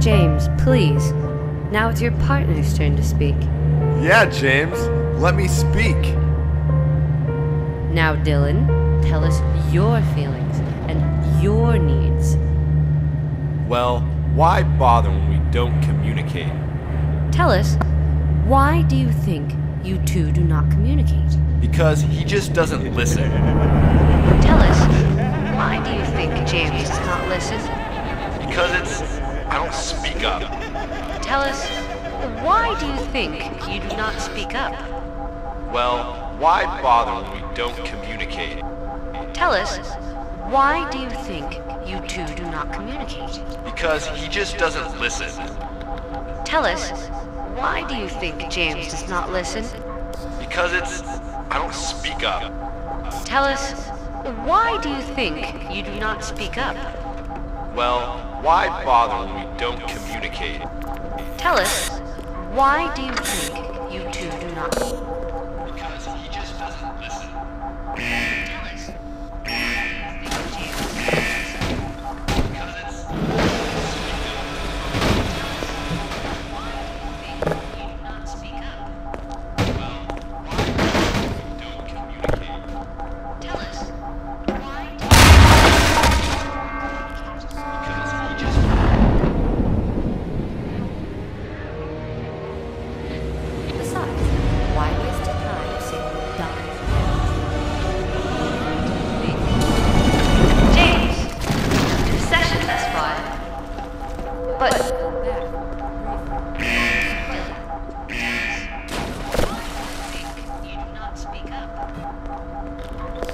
James, please. Now it's your partner's turn to speak. Yeah, James, let me speak. Now, Dylan, tell us your feelings and your needs. Well, why bother when we don't communicate? Tell us, why do you think you two do not communicate? Because he just doesn't listen. Tell us, why do you think James does not listen? Because I don't speak up. Tell us, why do you think you do not speak up? Well, why bother when we don't communicate? Tell us, why do you think you two do not communicate? Because he just doesn't listen. Tell us, why do you think James does not listen? Because I don't speak up. Tell us, why do you think you do not speak up? Well, why bother when we don't communicate? Tell us, why do you think you two do not? Because he just doesn't listen. Tell us, why do you think James does not listen? Because You do not speak up. well, why don't communicate? Tell us, why do Because he just Besides, why waste your time saying dumb James, your session thus far. But you do not speak up.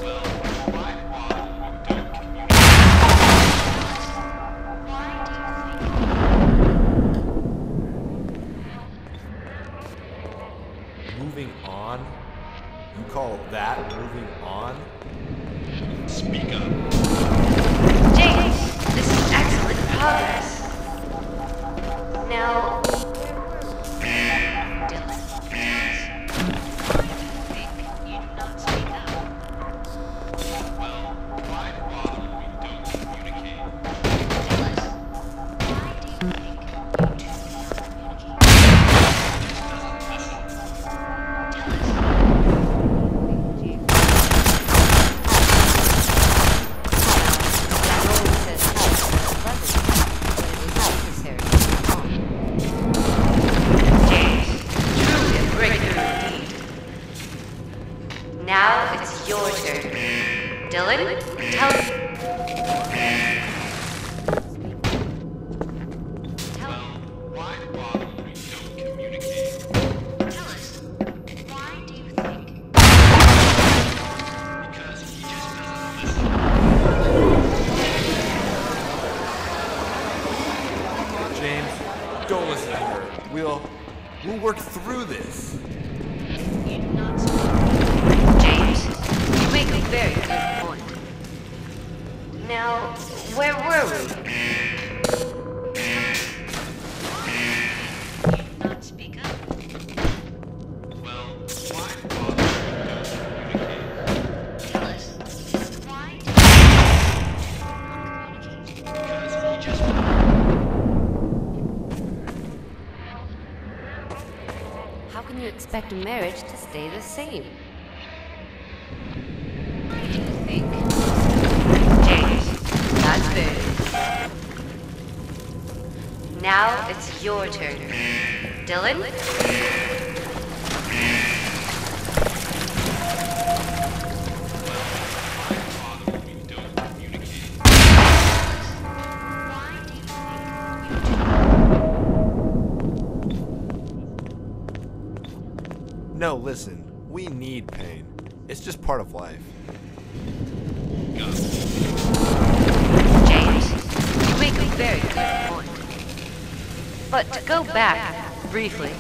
well, why bother when we don't communicate? Why do you think? Moving on? You call that moving on? Speak up. James, this is excellent progress. Now, Dylan, why do you think you do not speak up? Well, why bother when we don't communicate? Tell us, why do you think you two do not communicate? Tell us. James. That always says help is clever, but it is necessary to move on. James, truly a breakthrough indeed. Now it's your turn. Dylan, tell Why bother when we don't communicate? Tell us, why do you think? Because he just doesn't listen. James, don't listen to her. We'll work through this. You do not speak. James, you make a very good point. Now, where were we? You do not speak up. Well, why bother when we don't communicate? Tell us, why do you not communicate? Because he just How can you expect a marriage to stay the same? You think? James, that's fair. Now it's your turn. Dylan? bother when we don't communicate. Why do you think you do? No, listen. We need pain. It's just part of life. James, you make a very good point. But to go back, briefly.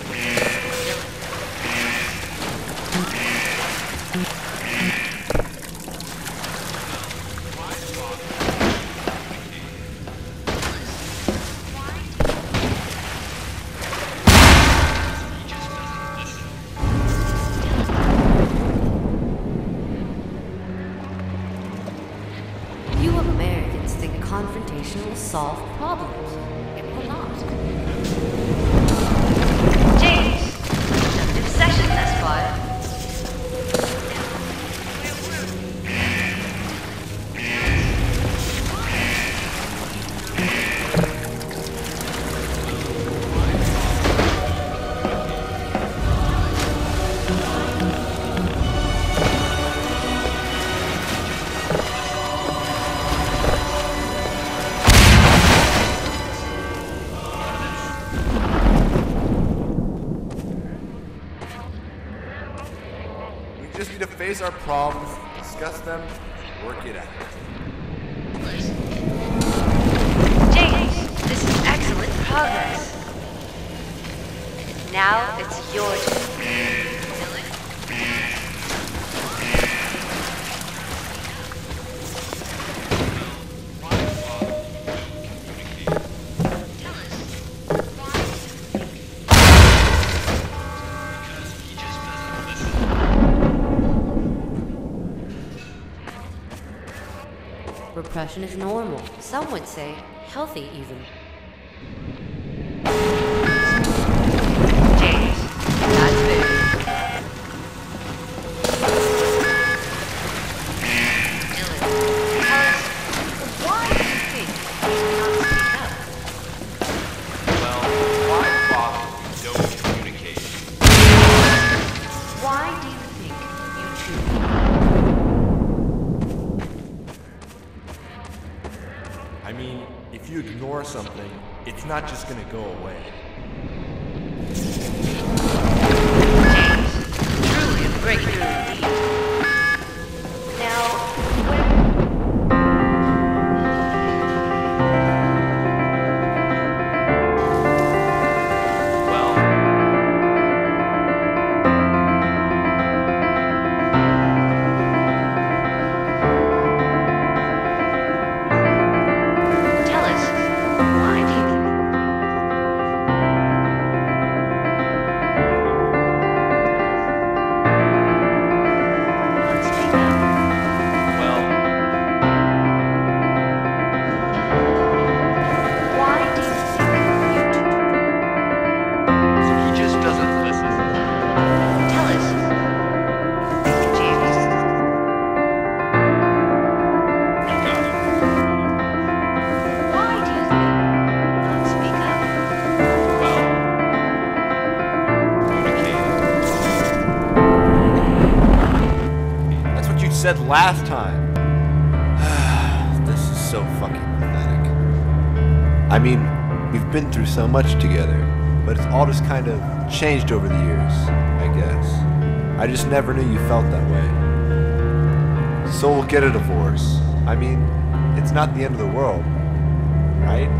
You Americans think confrontation will solve problems. It will not. face our problems, discuss them, work it out. James, this is excellent progress. Now it's your turn. Repression is normal. Some would say healthy even. James, that's fair. Dylan, tell us, why do you think you do not speak up? Well, why bother with no communication? Why do you think you choose? I mean, if you ignore something, it's not just gonna go away. James, truly a breakthrough indeed. Now, where... Well, Tell us, why do you think... Not speak up? well, Why do you think you do? he just doesn't listen. Tell us, James. You got it. Why do you think not speak up? Well, communicating. That's what you said last time. This is so fucking pathetic. I mean, we've been through so much together, but it's all just kind of changed over the years, I guess. I just never knew you felt that way. So we'll get a divorce. I mean, it's not the end of the world, right?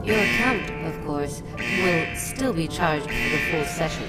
Your account, of course, will still be charged for the full session.